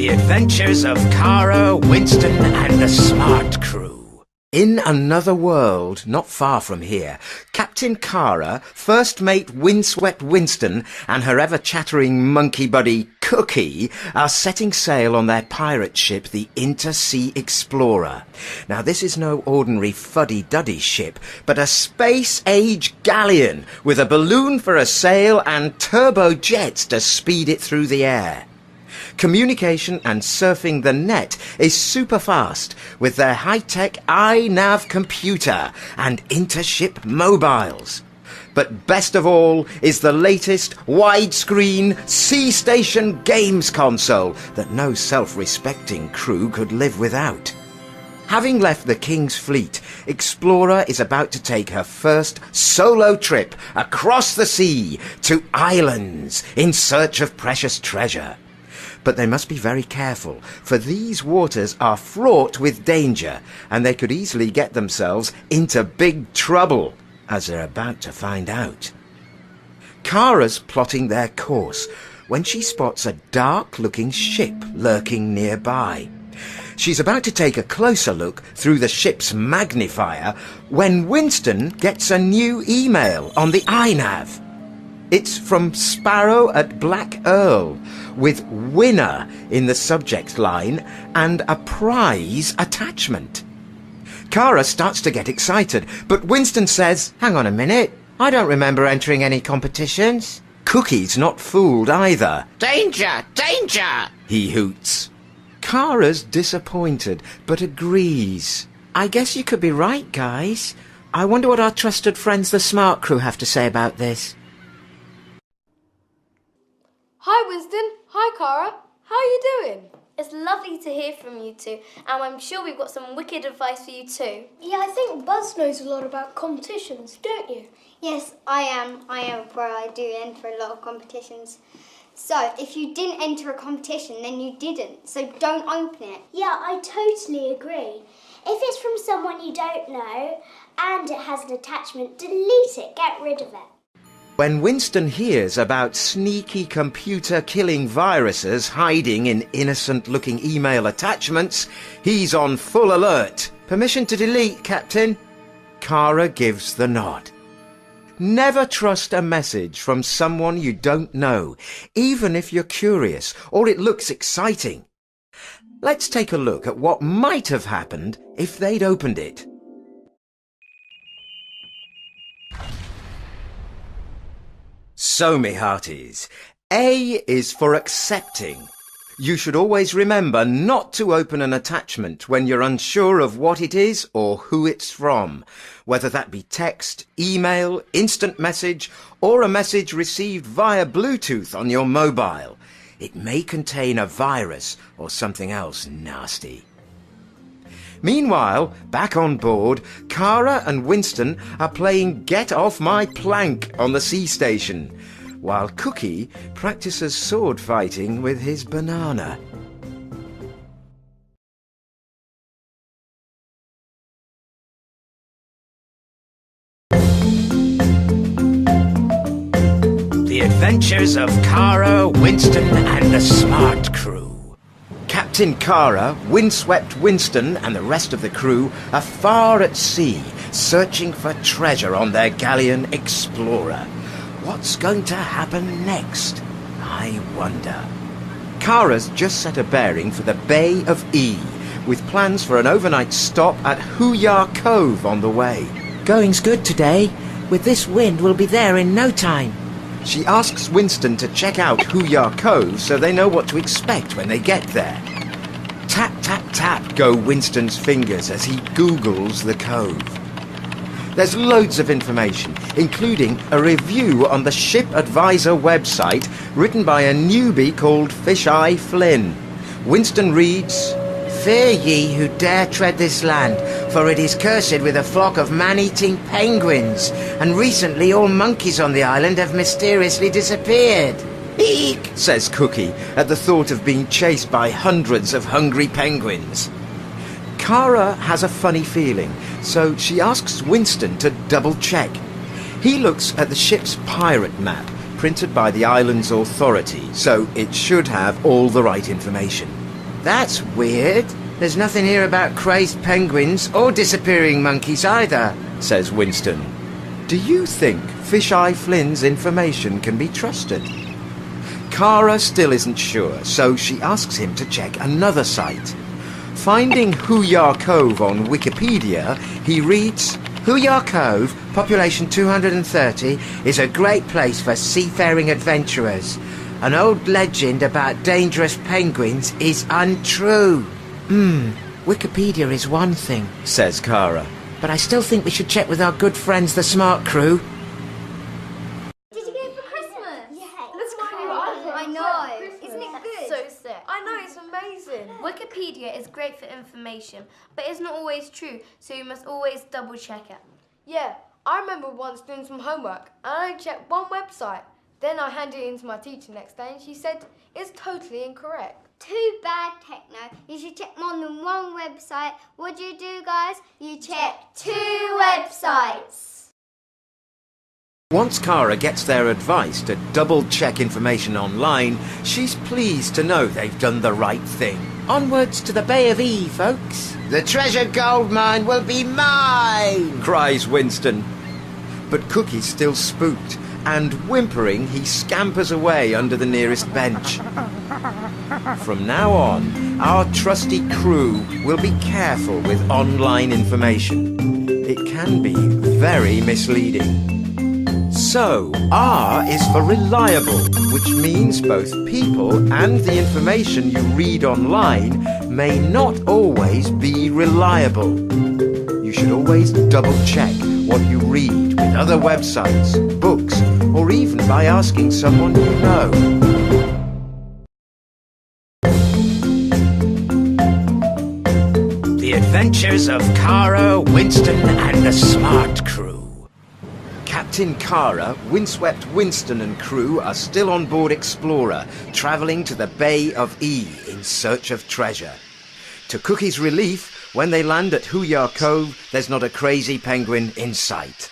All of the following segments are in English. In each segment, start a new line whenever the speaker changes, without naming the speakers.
The Adventures of Kara, Winston and the Smart Crew. In another world, not far from here, Captain Kara, First Mate Windswept Winston and her ever-chattering monkey buddy Cookie are setting sail on their pirate ship, the Intersea Explorer. Now, this is no ordinary fuddy-duddy ship, but a space-age galleon with a balloon for a sail and turbojets to speed it through the air. Communication and surfing the net is super fast with their high-tech iNav computer and intership mobiles. But best of all is the latest widescreen Sea Station games console that no self-respecting crew could live without. Having left the King's Fleet, Explorer is about to take her first solo trip across the sea to islands in search of precious treasure. But they must be very careful, for these waters are fraught with danger, and they could easily get themselves into big trouble, as they're about to find out. Kara's plotting their course when she spots a dark-looking ship lurking nearby. She's about to take a closer look through the ship's magnifier when Winston gets a new email on the iNav. It's from Sparrow at Black Earl, with winner in the subject line and a prize attachment. Kara starts to get excited, but Winston says, "Hang on a minute, I don't remember entering any competitions." Cookie's not fooled either. "Danger! Danger!" he hoots. Kara's disappointed, but agrees. "I guess you could be right, guys. I wonder what our trusted friends the Smart Crew have to say about this."
Hi Winston, hi Kara, how are you doing?
It's lovely to hear from you two, and I'm sure we've got some wicked advice for you too.
Yeah, I think Buzz knows a lot about competitions, don't you?
Yes, I am a pro. I do enter a lot of competitions. So, if you didn't enter a competition, then you didn't. So don't open it.
Yeah, I totally agree. If it's from someone you don't know and it has an attachment, delete it, get rid of it.
When Winston hears about sneaky computer-killing viruses hiding in innocent-looking email attachments, he's on full alert. "Permission to delete, Captain." Kara gives the nod. Never trust a message from someone you don't know, even if you're curious or it looks exciting. Let's take a look at what might have happened if they'd opened it. So, me hearties, A is for accepting. You should always remember not to open an attachment when you're unsure of what it is or who it's from, whether that be text, email, instant message, or a message received via Bluetooth on your mobile. It may contain a virus or something else nasty. Meanwhile, back on board, Kara and Winston are playing Get Off My Plank on the sea station, while Cookie practices sword fighting with his banana. The Adventures of Kara, Winston and the Smart Crew. Captain Kara, Windswept Winston and the rest of the crew are far at sea, searching for treasure on their galleon Explorer. What's going to happen next? I wonder. Kara's just set a bearing for the Bay of E, with plans for an overnight stop at Hooyah Cove on the way.
"Going's good today. With this wind, we'll be there in no time."
She asks Winston to check out Hooyah Cove so they know what to expect when they get there. Tap, tap, tap go Winston's fingers as he Googles the cove. There's loads of information, including a review on the Ship Advisor website written by a newbie called Fisheye Flynn. Winston reads, "Fear ye who dare tread this land, for it is cursed with a flock of man-eating penguins, and recently all monkeys on the island have mysteriously disappeared." "Eek," says Cookie, at the thought of being chased by hundreds of hungry penguins. Kara has a funny feeling, so she asks Winston to double-check. He looks at the ship's pirate map, printed by the island's authority, so it should have all the right information. That's weird. There's nothing here about crazed penguins or disappearing monkeys either, says Winston. Do you think Fish-Eye Flynn's information can be trusted? Cara still isn't sure, so she asks him to check another site. Finding Hooyar Cove on Wikipedia, he reads, Hooyar Cove, population 230, is a great place for seafaring adventurers. An old legend about dangerous penguins is untrue.
Wikipedia is one thing,
says Cara.
but I still think we should check with our good friends, the Smart Crew.
Did you get it for Christmas?
Yeah.
Let's go.
I know. Isn't it good?
So sick.
I know, it's amazing.
Wikipedia is great for information, but it's not always true, so you must always double check it.
Yeah, I remember once doing some homework and I checked one website. Then I handed it in to my teacher next day and she said it's totally incorrect.
Too bad, Techno. You should check more than one website. What do you do, guys? You check 2 websites.
Once Cara gets their advice to double-check information online, she's pleased to know they've done the right thing.
Onwards to the Bay of E, folks.
The treasure gold mine will be mine, cries Winston. But Cookie's still spooked, and whimpering, he scampers away under the nearest bench. From now on, our trusty crew will be careful with online information. It can be very misleading. So, R is for reliable, which means both people and the information you read online may not always be reliable. You should always double-check what you read with other websites, books, or even by asking someone you know. The Adventures of Cara, Winston, and the Smart Crew. Captain Cara, Windswept Winston and crew are still on board Explorer, travelling to the Bay of E in search of treasure. To Cookie's relief, when they land at Hooyar Cove, there's not a crazy penguin in sight.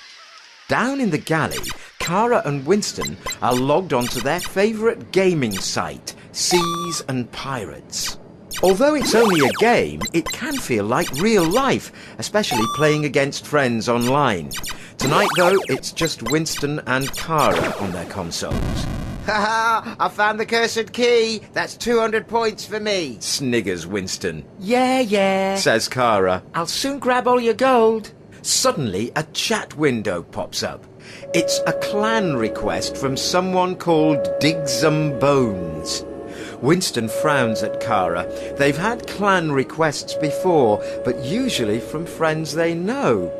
Down in the galley, Cara and Winston are logged onto their favourite gaming site, Seas and Pirates. Although it's only a game, it can feel like real life, especially playing against friends online. Tonight, though, it's just Winston and Cara on their consoles. Ha! I found the cursed key. That's 200 points for me, sniggers Winston.
Yeah,
Says Cara.
I'll soon grab all your gold.
Suddenly, a chat window pops up. It's a clan request from someone called Digsum Bones. Winston frowns at Cara. They've had clan requests before, but usually from friends they know.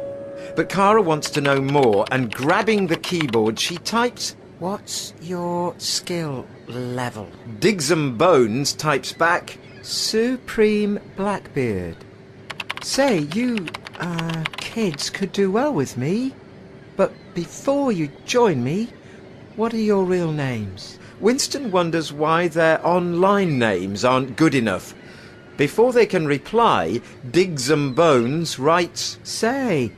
But Cara wants to know more, and grabbing the keyboard, she types,
What's your skill level?
Digsum Bones types back,
Supreme Blackbeard. Say, you, kids could do well with me. But before you join me, what are your real names?
Winston wonders why their online names aren't good enough. Before they can reply, Digsum Bones writes,
Say,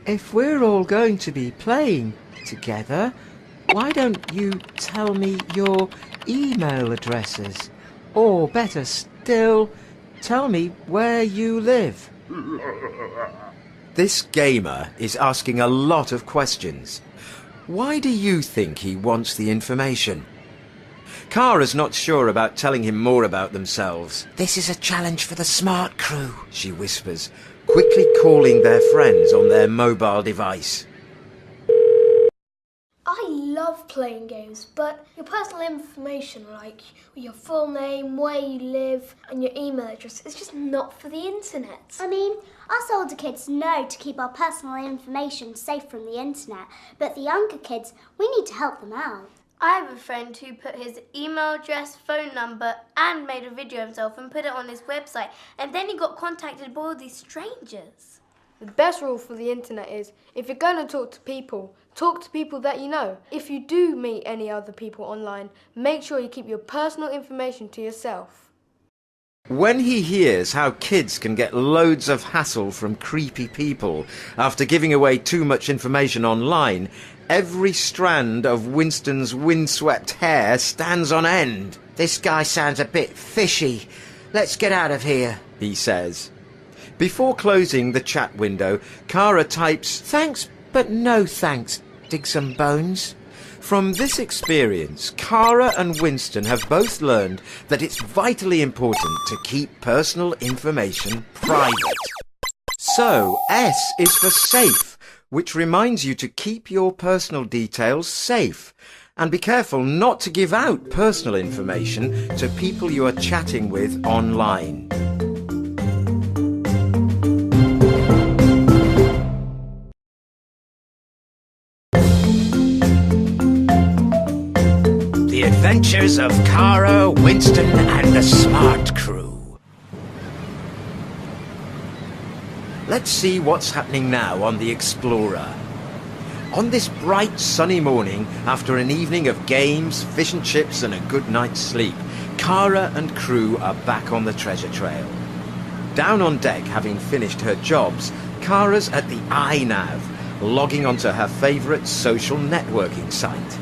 if we're all going to be playing together, why don't you tell me your email addresses? Or better still, tell me where you live.
This gamer is asking a lot of questions. Why do you think he wants the information? Cara's not sure about telling him more about themselves.
This is a challenge for the Smart Crew.
She whispers, quickly calling their friends on their mobile device.
I love playing games, but your personal information, like your full name, where you live, and your email address, is just not for the internet.
I mean, us older kids know to keep our personal information safe from the internet, but the younger kids, we need to help them out.
I have a friend who put his email address, phone number, and made a video of himself and put it on his website, and then he got contacted by all these strangers.
The best rule for the internet is, if you're going to talk to people that you know. If you do meet any other people online, make sure you keep your personal information to yourself.
When he hears how kids can get loads of hassle from creepy people after giving away too much information online, every strand of Winston's windswept hair stands on end.
This guy sounds a bit fishy.
let's get out of here, he says. Before closing the chat window, Cara types, "Thanks, but no thanks, dig some bones." From this experience, Cara and Winston have both learned that it's vitally important to keep personal information private. So, S is for safe, which reminds you to keep your personal details safe. And be careful not to give out personal information to people you are chatting with online. The Adventures of Cara, Winston and the Smart Crew. Let's see what's happening now on the Explorer. On this bright sunny morning, after an evening of games, fish and chips and a good night's sleep, Cara and crew are back on the treasure trail. Down on deck, having finished her jobs, Cara's at the iNav, logging onto her favourite social networking site.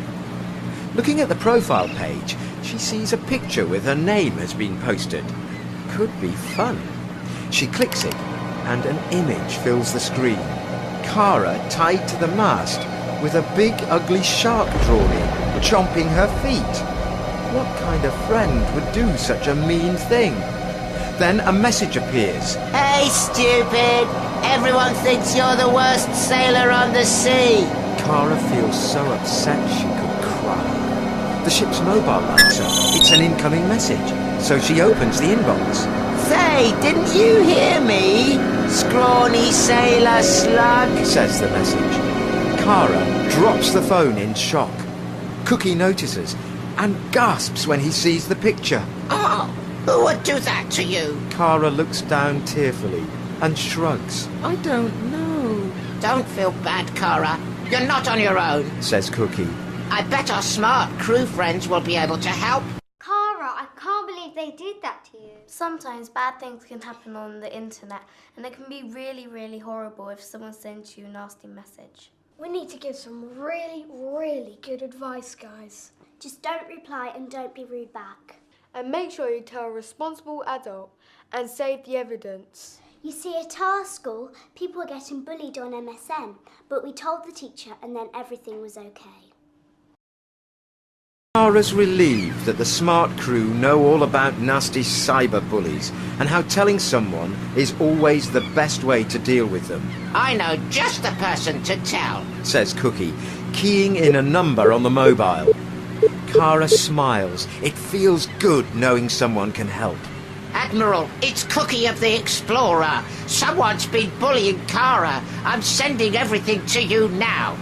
Looking at the profile page, she sees a picture with her name has been posted. Could be fun. She clicks it, and an image fills the screen. Cara tied to the mast, with a big ugly shark drawn in, chomping her feet. What kind of friend would do such a mean thing? Then a message appears.
Hey, stupid! Everyone thinks you're the worst sailor on the sea!
Cara feels so upset she could cry. The ship's mobile lights up. It's an incoming message, so she opens the inbox.
Say, didn't you hear me? Scrawny sailor slug,
says the message. Cara drops the phone in shock. Cookie notices and gasps when he sees the picture.
Oh, who would do that to you?
Cara looks down tearfully and shrugs. I don't know.
Don't feel bad, Cara. You're not on your own,
says Cookie.
I bet our smart crew friends will be able to help.
Cara, I can't believe they did that to you.
Sometimes bad things can happen on the internet, and it can be really, really horrible if someone sends you a nasty message.
We need to give some really, really good advice, guys.
Just don't reply and don't be rude back.
And make sure you tell a responsible adult and save the evidence.
You see, at our school, people were getting bullied on MSN, but we told the teacher and then everything was okay.
Cara's relieved that the smart crew know all about nasty cyberbullies and how telling someone is always the best way to deal with them.
I know just the person to tell,
says Cookie, keying in a number on the mobile. Cara smiles. It feels good knowing someone can help.
Admiral, it's Cookie of the Explorer. Someone's been bullying Cara. I'm sending everything to you now.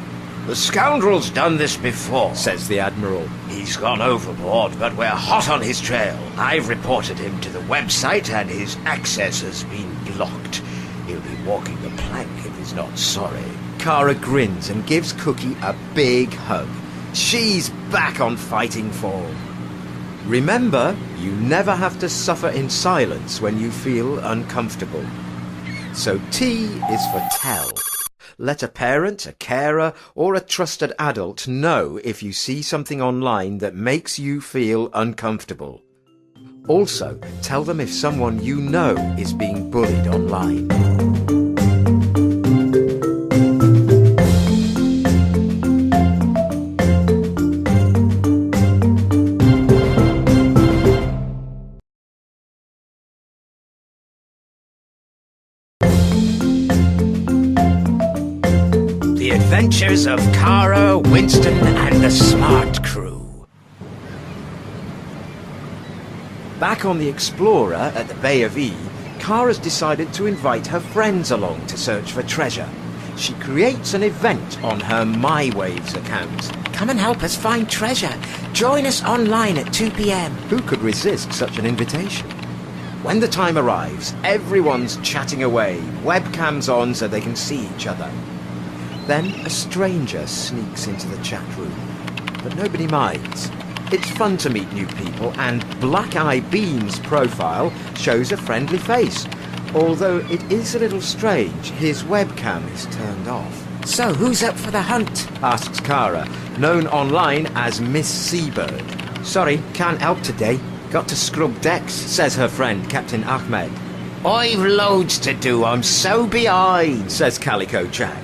The scoundrel's done this before,
says the Admiral.
He's gone overboard, but we're hot on his trail. I've reported him to the website and his access has been blocked. He'll be walking the plank if he's not sorry.
Cara grins and gives Cookie a big hug. She's back on fighting form. Remember, you never have to suffer in silence when you feel uncomfortable. So T is for tell. Let a parent, a carer, or a trusted adult know if you see something online that makes you feel uncomfortable. Also, tell them if someone you know is being bullied online. The Adventures of Cara, Winston and the Smart Crew. Back on the Explorer at the Bay of E, Cara's decided to invite her friends along to search for treasure. She creates an event on her MyWaves account.
Come and help us find treasure. Join us online at 2 p.m.
Who could resist such an invitation? When the time arrives, everyone's chatting away, webcams on so they can see each other. Then a stranger sneaks into the chat room, but nobody minds. It's fun to meet new people, and Black Eye Beam's profile shows a friendly face. Although it is a little strange, his webcam is turned off.
So who's up for the hunt?
Asks Cara, known online as Miss Seabird. Sorry, can't help today. Got to scrub decks, says her friend, Captain Ahmed.
I've loads to do, I'm so behind,
Says Calico Jack.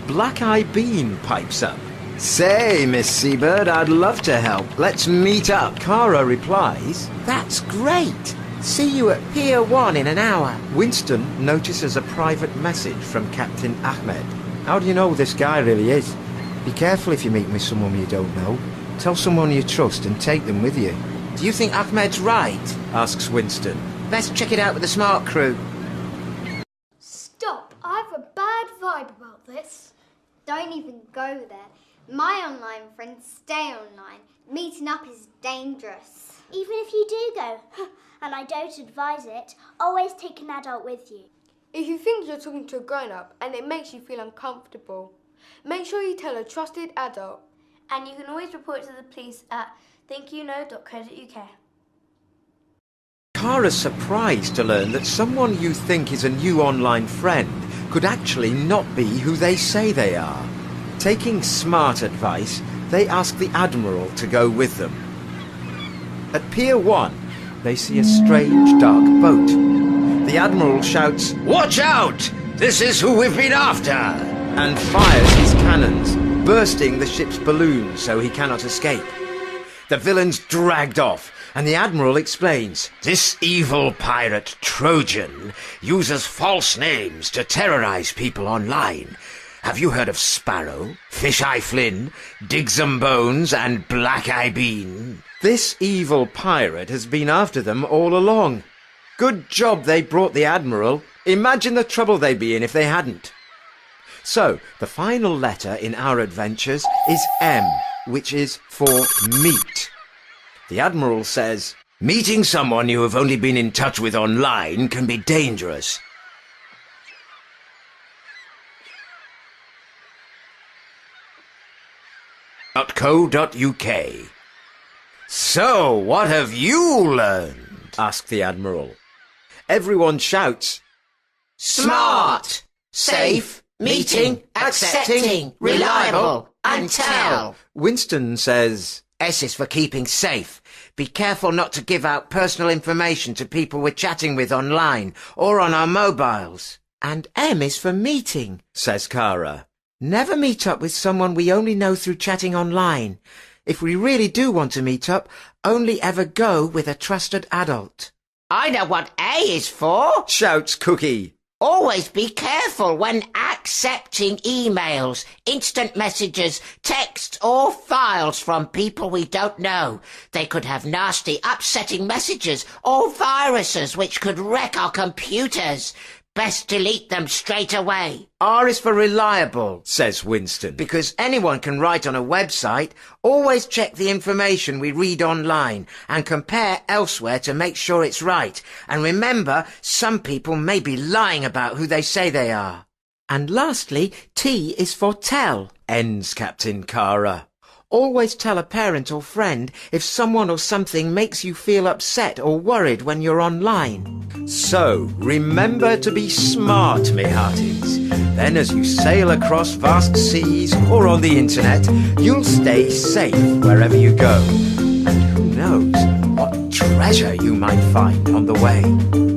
Black Eye Bean pipes up. Say, Miss Seabird, I'd love to help. Let's meet up. Cara replies,
That's great. See you at Pier 1 in an hour.
Winston notices a private message from Captain Ahmed. How do you know who this guy really is? Be careful if you meet with someone you don't know. Tell someone you trust and take them with you.
Do you think Ahmed's right?
Asks Winston.
Best check it out with the smart crew.
Stop. I have a bad vibe about this.
Don't even go there. My online friends stay online. Meeting up is dangerous.
Even if you do go, and I don't advise it, always take an adult with you.
If you think you're talking to a grown-up and it makes you feel uncomfortable, make sure you tell a trusted adult.
And you can always report to the police at thinkyouknow.co.uk.
Cara's surprised to learn that someone you think is a new online friend could actually not be who they say they are. Taking smart advice, they ask the Admiral to go with them. At Pier 1, they see a strange dark boat. The Admiral shouts,
Watch out! This is who we've been after!
and fires his cannons, bursting the ship's balloon so he cannot escape. The villain's dragged off, and the Admiral explains,
This evil pirate Trojan uses false names to terrorize people online. Have you heard of Sparrow, Fish-Eye Flynn, Digsum Bones, and Black-Eye Bean?
this evil pirate has been after them all along. Good job they brought the Admiral. Imagine the trouble they'd be in if they hadn't. So, the final letter in our adventures is M, which is for meet. The Admiral says,
Meeting someone you have only been in touch with online can be dangerous. .co.uk. So, what have you learned?
asked the Admiral. Everyone shouts,
Smart, safe, meeting, accepting, reliable, and tell.
Winston says,
S is for keeping safe. Be careful not to give out personal information to people we're chatting with online or on our mobiles.
And M is for meeting.
says Cara.
Never meet up with someone we only know through chatting online. If we really do want to meet up, only ever go with a trusted adult.
I know what A is for.
Shouts Cookie.
Always be careful when accepting emails, instant messages, texts or files from people we don't know. They could have nasty, upsetting messages or viruses which could wreck our computers. Best delete them straight away.
R is for reliable, says Winston.
Because anyone can write on a website. Always check the information we read online and compare elsewhere to make sure it's right. And remember, some people may be lying about who they say they are.
And lastly, T is for tell.
Ends Captain Cara.
Always tell a parent or friend if someone or something makes you feel upset or worried when you're online.
So, remember to be smart, me hearties. Then as you sail across vast seas or on the internet, you'll stay safe wherever you go. And who knows what treasure you might find on the way.